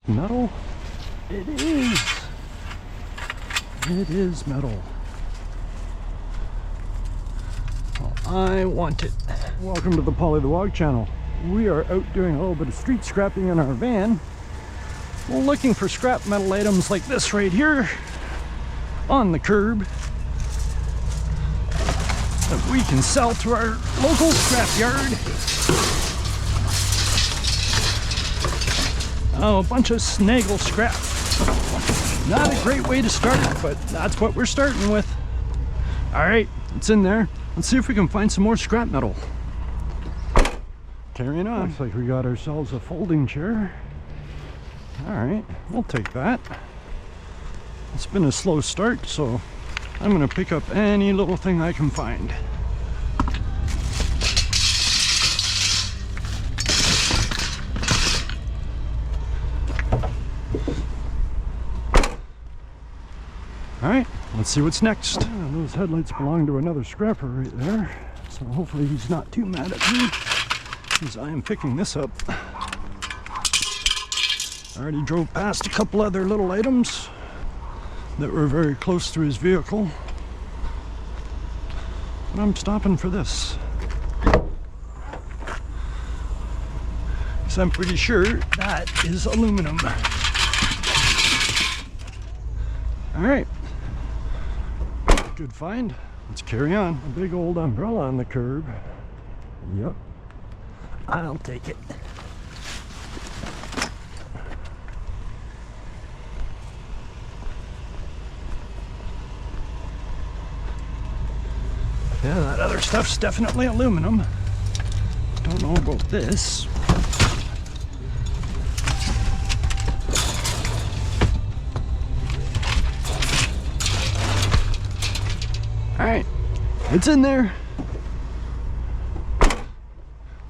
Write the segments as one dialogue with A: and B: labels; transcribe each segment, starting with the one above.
A: Metal? It is. It is metal. Well, I want it. Welcome to the Polly the Wog channel. We are out doing a little bit of street scrapping in our van. We're looking for scrap metal items like this right here on the curb that we can sell to our local scrapyard. Oh, a bunch of snaggle scrap. Not a great way to start, but that's what we're starting with. All right, it's in there. Let's see if we can find some more scrap metal. Carrying on. Looks like we got ourselves a folding chair. All right, we'll take that. It's been a slow start, so I'm gonna pick up any little thing I can find. All right, let's see what's next. Those headlights belong to another scrapper right there, so hopefully he's not too mad at me, because I am picking this up. I already drove past a couple other little items that were very close to his vehicle, but I'm stopping for this, because I'm pretty sure that is aluminum. All right. Good find. Let's carry on. A big old umbrella on the curb. Yep. I'll take it. Yeah, that other stuff's definitely aluminum. Don't know about this. All right, it's in there. Let's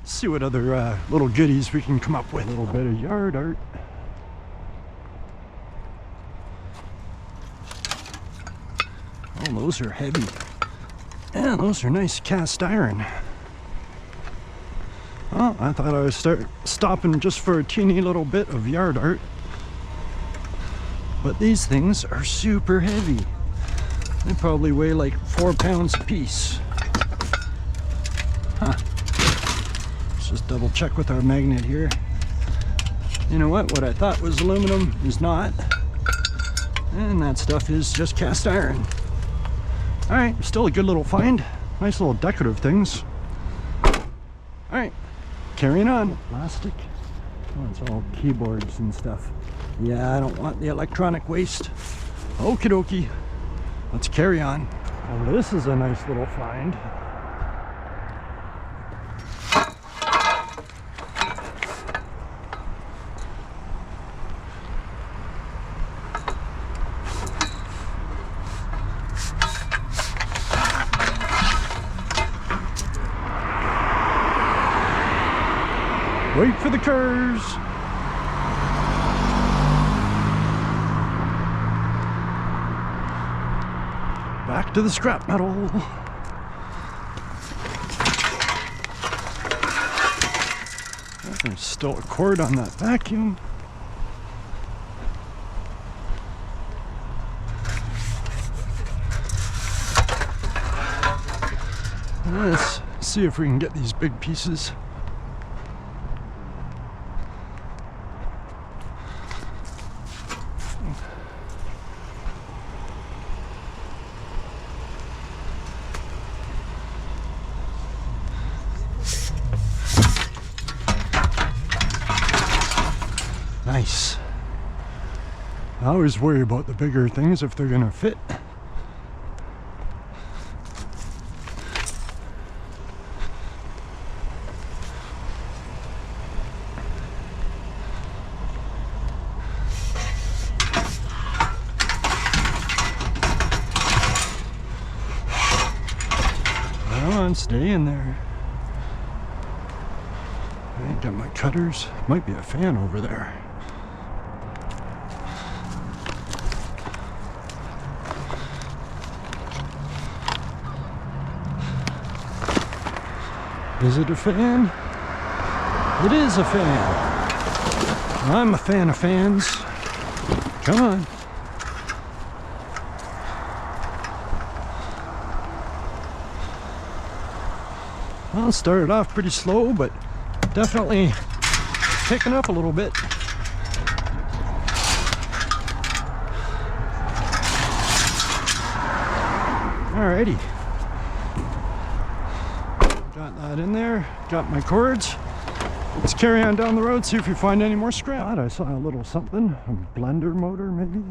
A: see what other little goodies we can come up with. A little bit of yard art. Oh, those are heavy. Yeah, those are nice cast iron. Well, I thought I was stopping just for a teeny little bit of yard art, but these things are super heavy. They probably weigh like 4 pounds a piece. Huh. Let's just double check with our magnet here. You know what I thought was aluminum is not. And that stuff is just cast iron. All right, still a good little find. Nice little decorative things. All right, carrying on. Plastic. Oh, it's all keyboards and stuff. Yeah, I don't want the electronic waste. Okie dokie. Let's carry on. Oh, this is a nice little find. Wait for the curves. Back to the scrap metal. There's still a cord on that vacuum. Let's see if we can get these big pieces. Nice. I always worry about the bigger things if they're gonna fit. Come on, stay in there. I ain't got my cutters. Might be a fan over there. Is it a fan? It is a fan. I'm a fan of fans. Come on. Well, it started off pretty slow, but definitely picking up a little bit. Alrighty. Got that in there. Got my cords. Let's carry on down the road, see if we find any more scrap. I saw a little something. A blender motor, maybe?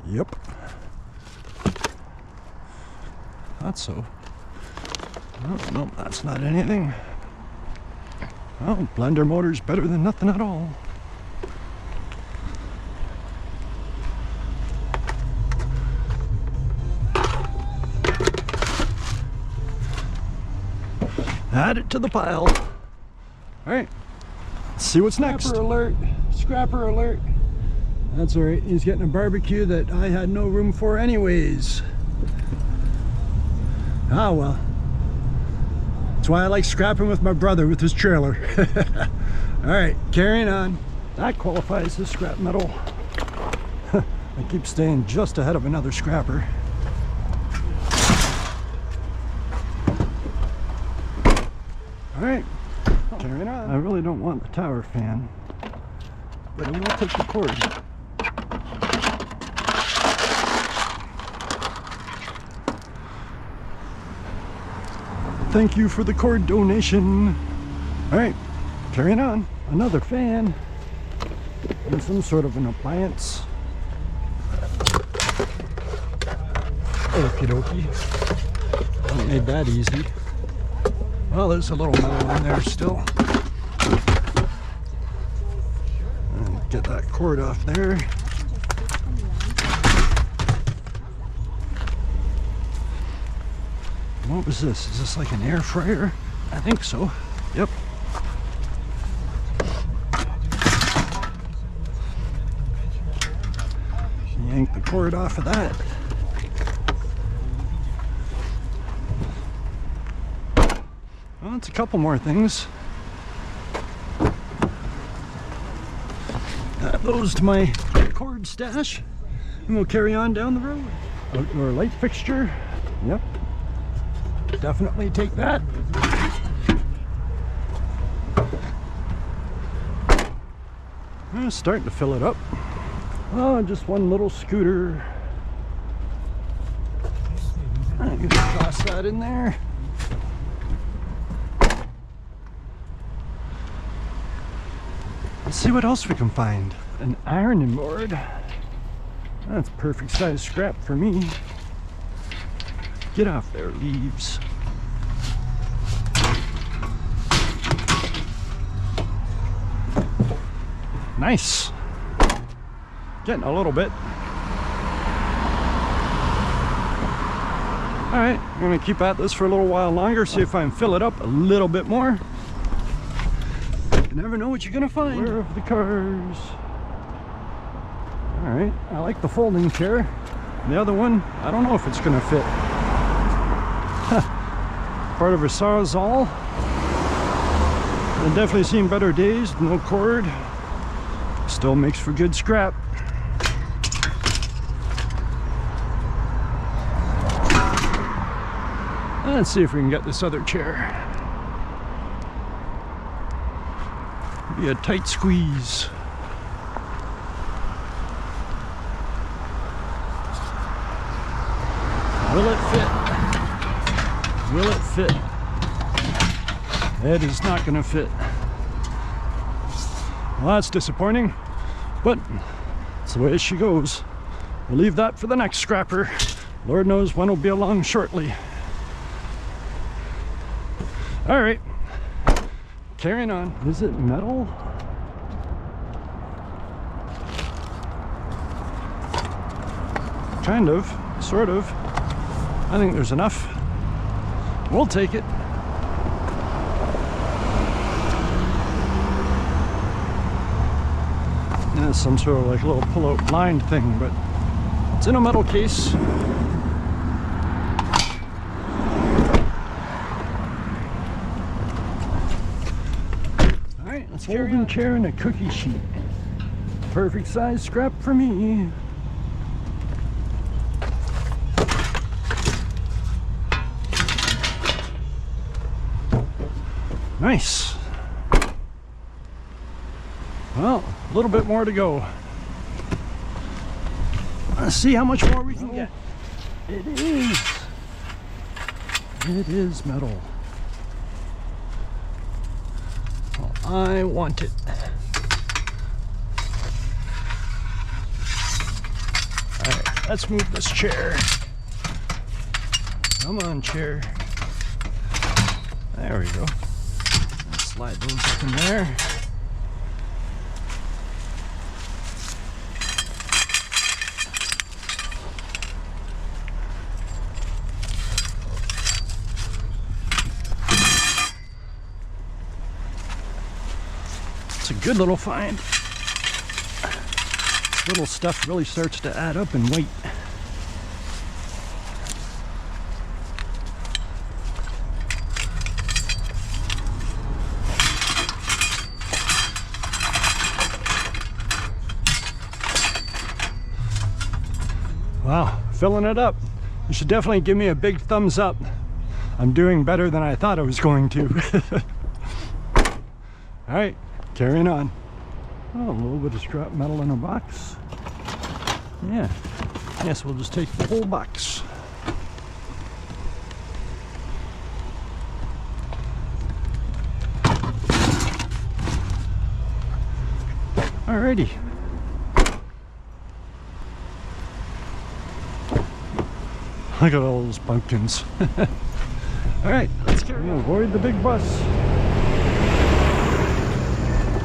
A: Yep. Thought so. Oh, no, that's not anything. Well, blender motor's better than nothing at all. Add it to the pile. All right, let's see what's next. Scrapper alert, scrapper alert. That's all right, he's getting a barbecue that I had no room for anyways. Ah, well. That's why I like scrapping with my brother with his trailer. All right, carrying on. That qualifies as scrap metal. I keep staying just ahead of another scrapper. All right, carrying on. I really don't want the tower fan, but I will take the cord. Thank you for the cord donation. All right, carrying on. Another fan and some sort of an appliance. Okie dokie. Haven't made that easy. Well, there's a little metal in there still. And get that cord off there. What was this? Is this like an air fryer? I think so. Yep. Yank the cord off of that. Well, it's a couple more things. Add those to my cord stash, and we'll carry on down the road. Outdoor light fixture. Yep. Definitely take that. Starting to fill it up. Oh, just one little scooter. I'm gonna toss that in there. Let's see what else we can find. An ironing board. That's perfect size scrap for me. Get off there, leaves. Nice. Getting a little bit. All right, I'm gonna keep at this for a little while longer, see if I can fill it up a little bit more. You never know what you're gonna find. Where are the cars? All right, I like the folding chair. The other one, I don't know if it's gonna fit. Part of a Sawzall. I've definitely seen better days, no cord. Still makes for good scrap. Let's see if we can get this other chair. Be a tight squeeze. Will it fit? Will it fit? It is not going to fit. Well, that's disappointing, but it's the way she goes. We'll leave that for the next scrapper. Lord knows when will be along shortly. All right, carrying on. Is it metal? Kind of, sort of. I think there's enough. We'll take it. Yeah, it's some sort of like little pull-out blind thing, but it's in a metal case. folding chair and a cookie sheet. Perfect size scrap for me. Nice. Well, a little bit more to go. Let's see how much more we can get. It is metal. Well, I want it. All right, let's move this chair. Come on, chair. There we go. Let's slide those up in there. It's a good little find. This little stuff really starts to add up in weight. Wow, filling it up. You should definitely give me a big thumbs up. I'm doing better than I thought I was going to. All right, carrying on. Oh, a little bit of scrap metal in a box. Yeah, yes, we'll just take the whole box. Alrighty. Look at all those pumpkins. Alright, let's carry on. Avoid the big bus.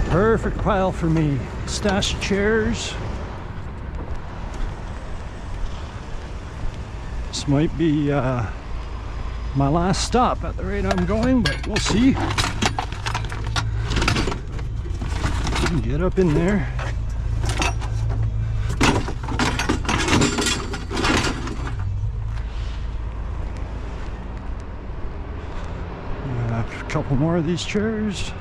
A: Perfect pile for me. Stash of chairs. This might be my last stop at the rate I'm going, but we'll see. Get up in there. A couple more of these chairs.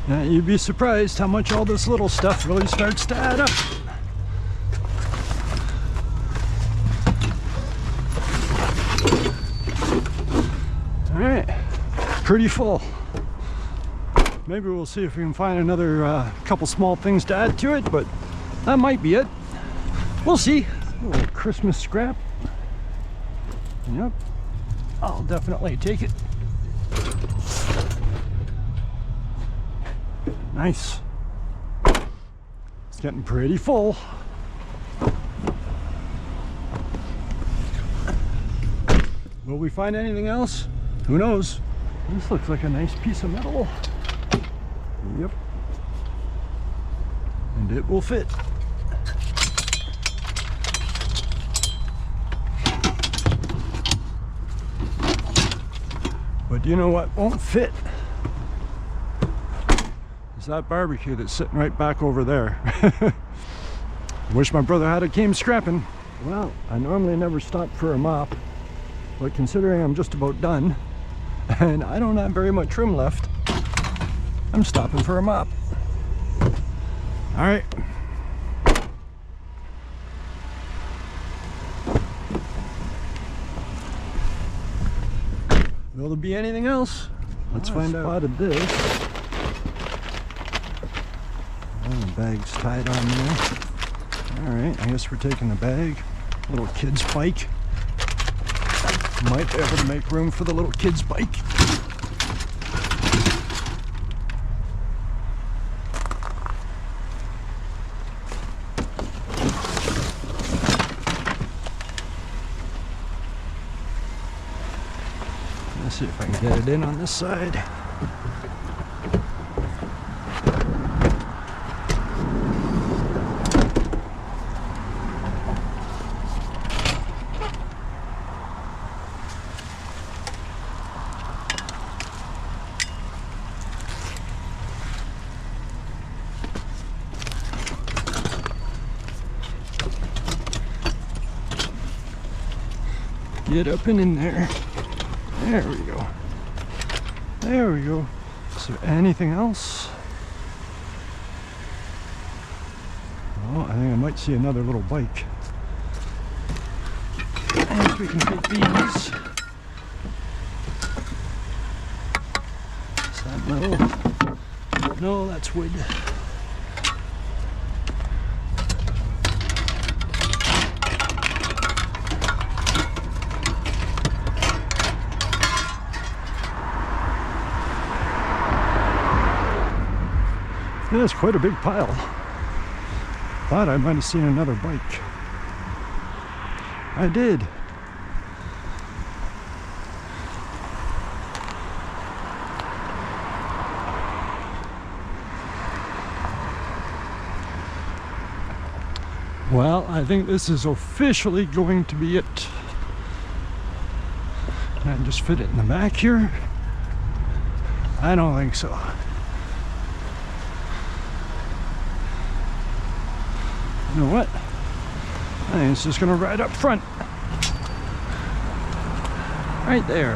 A: Now, you'd be surprised how much all this little stuff really starts to add up. All right, pretty full. Maybe we'll see if we can find another couple small things to add to it, but that might be it. We'll see. A little Christmas scrap. Yep, I'll definitely take it. Nice. It's getting pretty full. Will we find anything else? Who knows? This looks like a nice piece of metal. Yep. And it will fit. But you know what won't fit? Is that barbecue that's sitting right back over there. Wish my brother had came scrapping. Well, I normally never stop for a mop, but considering I'm just about done and I don't have very much room left, I'm stopping for a mop. All right. Will there be anything else? Let's find out. Spotted this. Oh, the bag's tied on there. All right, I guess we're taking the bag. Little kid's bike. Might be able to make room for the little kid's bike. Let's see if I can get it in on this side. Get up and in there. There we go. There we go. Is there anything else? Oh, I think I might see another little bike. And we can take these. Is that metal? No, that's wood. Yeah, it's quite a big pile. Thought I might have seen another bike. I did. Well, I think this is officially going to be it. Can I just fit it in the back here? I don't think so. You know what? I think it's just gonna ride up front. Right there.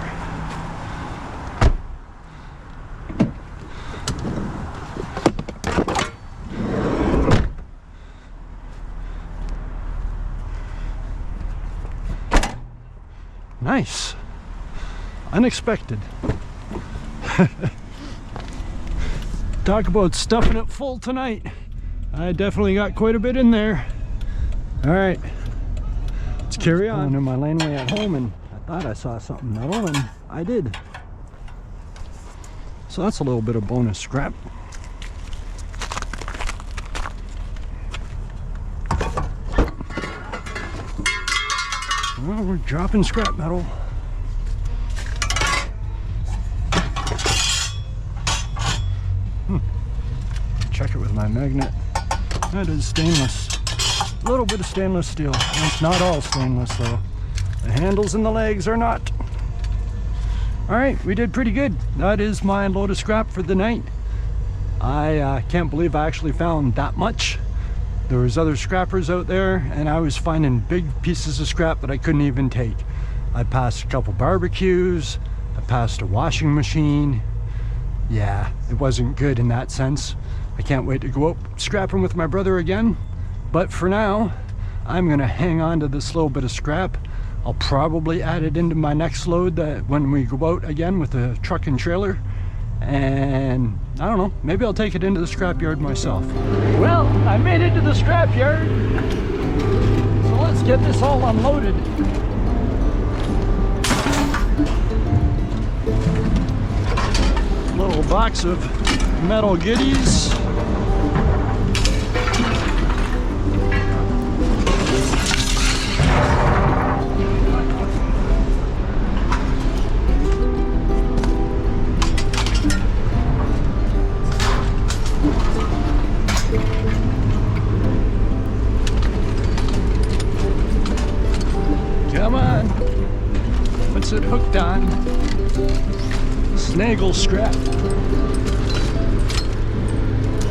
A: Nice. Unexpected. Talk about stuffing it full tonight. I definitely got quite a bit in there. All right, let's carry on. I'm in my laneway at home and I thought I saw something metal and I did. So that's a little bit of bonus scrap. Well, we're dropping scrap metal. Check it with my magnet. That is stainless. A little bit of stainless steel. It's not all stainless though. The handles and the legs are not. Alright, we did pretty good. That is my load of scrap for the night. I can't believe I actually found that much. There was other scrappers out there and I was finding big pieces of scrap that I couldn't even take. I passed a couple barbecues. I passed a washing machine. Yeah, it wasn't good in that sense. I can't wait to go out scrapping with my brother again. But for now, I'm gonna hang on to this little bit of scrap. I'll probably add it into my next load that when we go out again with the truck and trailer. And I don't know, maybe I'll take it into the scrapyard myself. Well, I made it to the scrapyard. So let's get this all unloaded. Little box of metal goodies. Come on. What's it hooked on? Snaggle strap.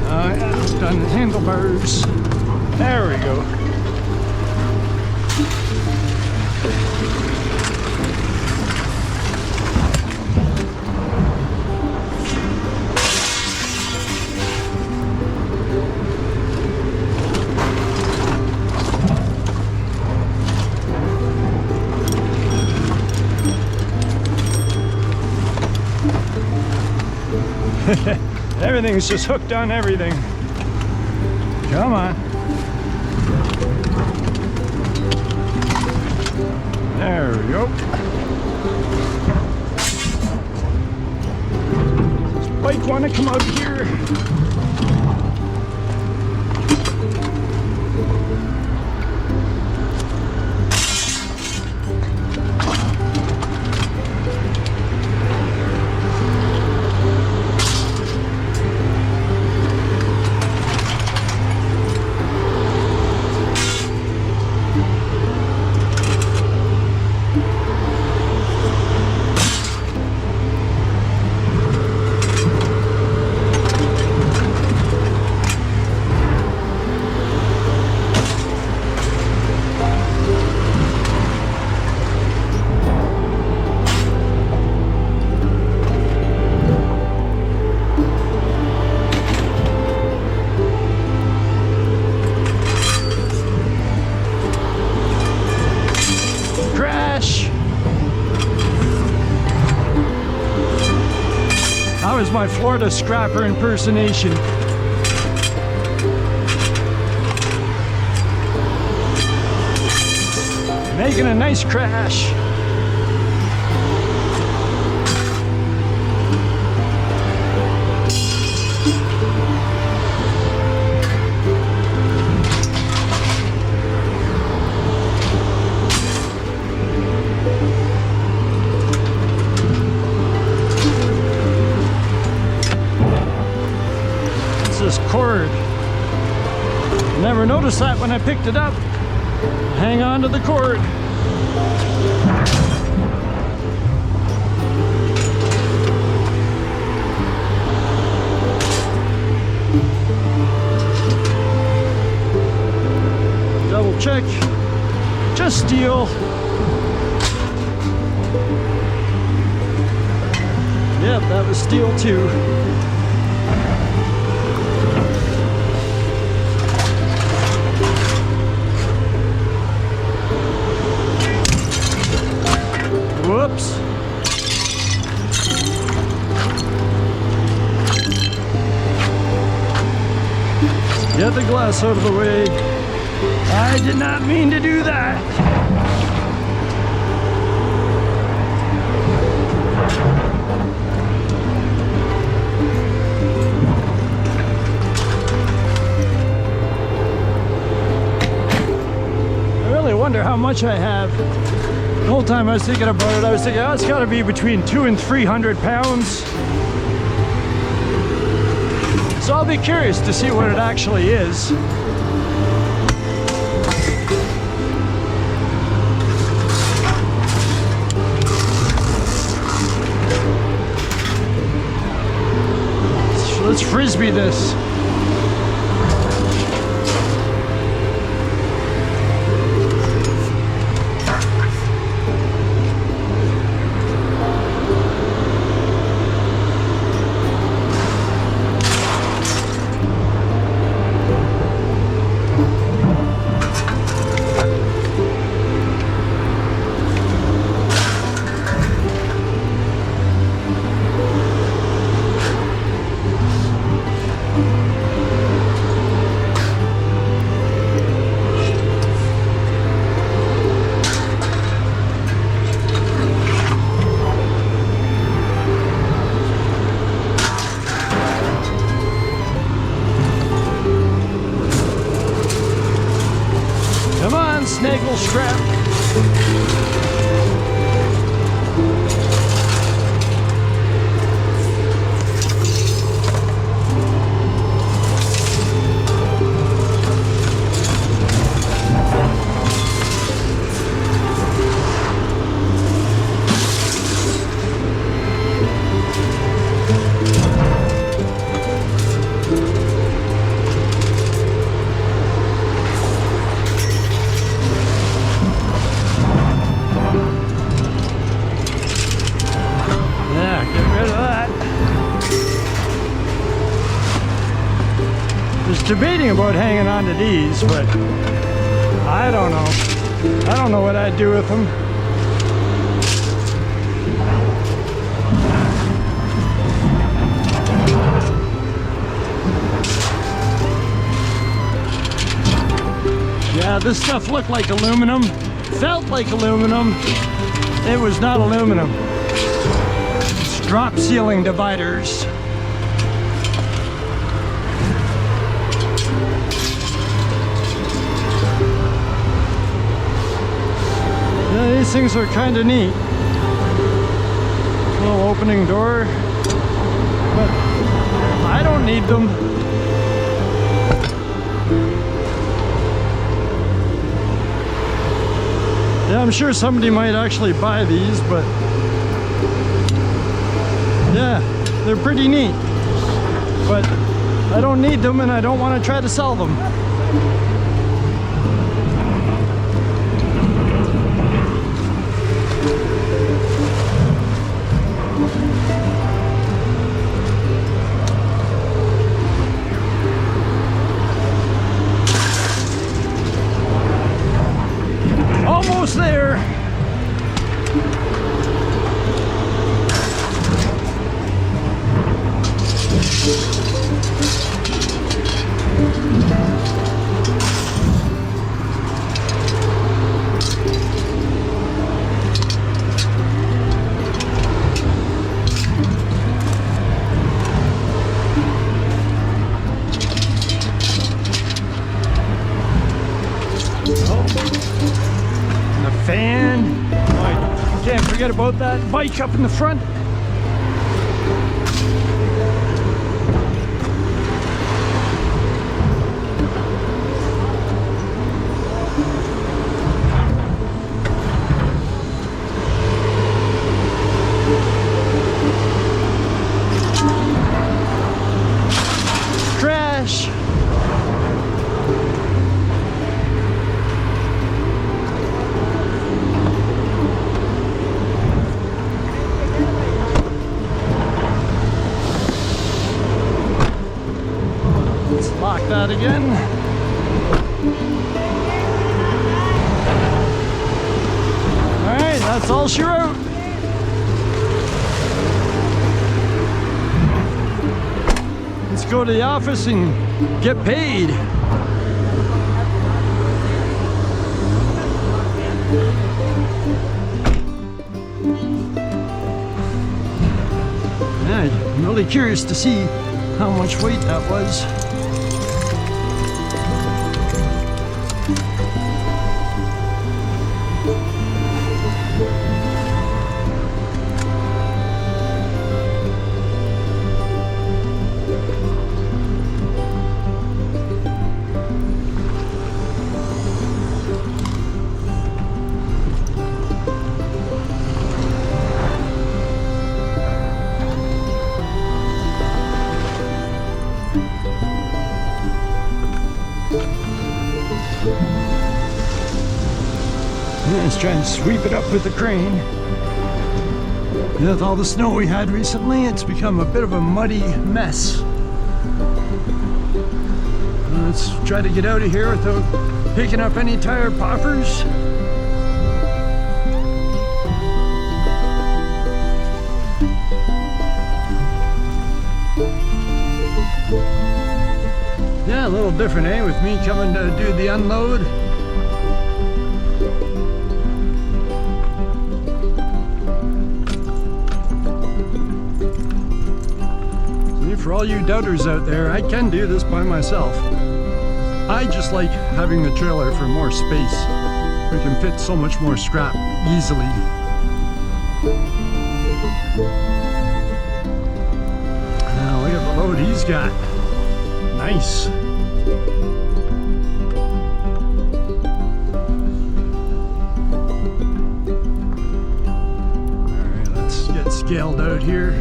A: Yeah, hooked on the handlebars. There we go. Everything's just hooked on everything. Come on. There we go. Does this bike want to come out here? my Florida scrapper impersonation. Making a nice crash. It's this cord. Never noticed that when I picked it up. Hang on to the cord. Double check. Just steel. Yep, that was steel too. Whoops. Get the glass out of the way. I did not mean to do that. I really wonder how much I have. The whole time I was thinking about it, I was thinking, oh, it's got to be between 200 and 300 pounds. So I'll be curious to see what it actually is. Let's frisbee this. Snaggle strap. Debating about hanging on to these, but I don't know. I don't know what I'd do with them. Yeah, this stuff looked like aluminum, felt like aluminum. It was not aluminum. It's drop ceiling dividers. Yeah, these things are kind of neat. Little opening door, but I don't need them. Yeah, I'm sure somebody might actually buy these, but yeah, they're pretty neat. But I don't need them and I don't want to try to sell them. Almost there. And the fan. Oh, can't forget about that bike up in the front. Crash. Let's lock that again. All right, that's all she wrote. Let's go to the office and get paid. Yeah, I'm really curious to see how much weight that was. Let's try and sweep it up with the crane. With all the snow we had recently, it's become a bit of a muddy mess. Let's try to get out of here without picking up any tire poppers. Yeah, a little different, eh, with me coming to do the unload. For all you doubters out there, I can do this by myself. I just like having the trailer for more space. We can fit so much more scrap easily. Now look at the load he's got. Nice. Alright, let's get scaled out here.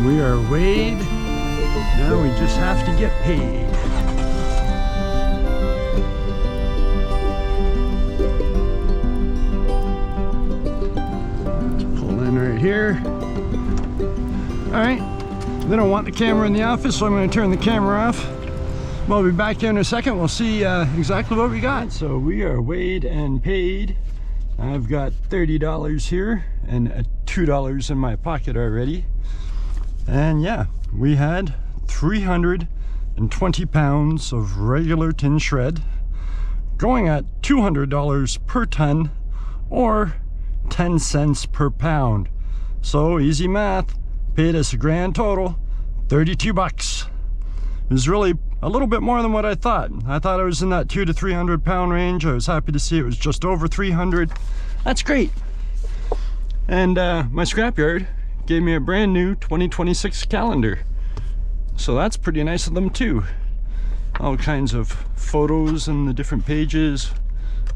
A: We are weighed. Now we just have to get paid. Let's pull in right here. All right. They don't want the camera in the office, so I'm going to turn the camera off. We'll be back here in a second. We'll see exactly what we got. So we are weighed and paid. I've got $30 here and $2 in my pocket already. And yeah, we had 320 pounds of regular tin shred going at $200 per ton or 10 cents per pound. So easy math, paid us a grand total, 32 bucks. It was really a little bit more than what I thought. I thought I was in that 200 to 300 pound range. I was happy to see it was just over 300. That's great. And my scrapyard gave me a brand new 2026 calendar. So that's pretty nice of them too. All kinds of photos and the different pages.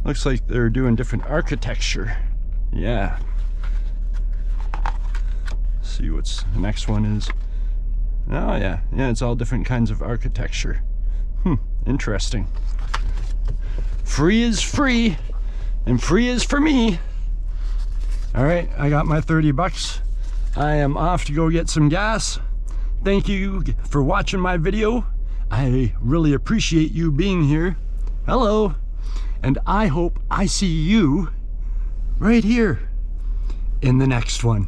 A: Looks like they're doing different architecture. Yeah. Let's see what's the next one is. Oh yeah, yeah, it's all different kinds of architecture. Interesting. Free is free, and free is for me. All right, I got my 30 bucks. I am off to go get some gas. Thank you for watching my video. I really appreciate you being here. Hello. And I hope I see you right here in the next one.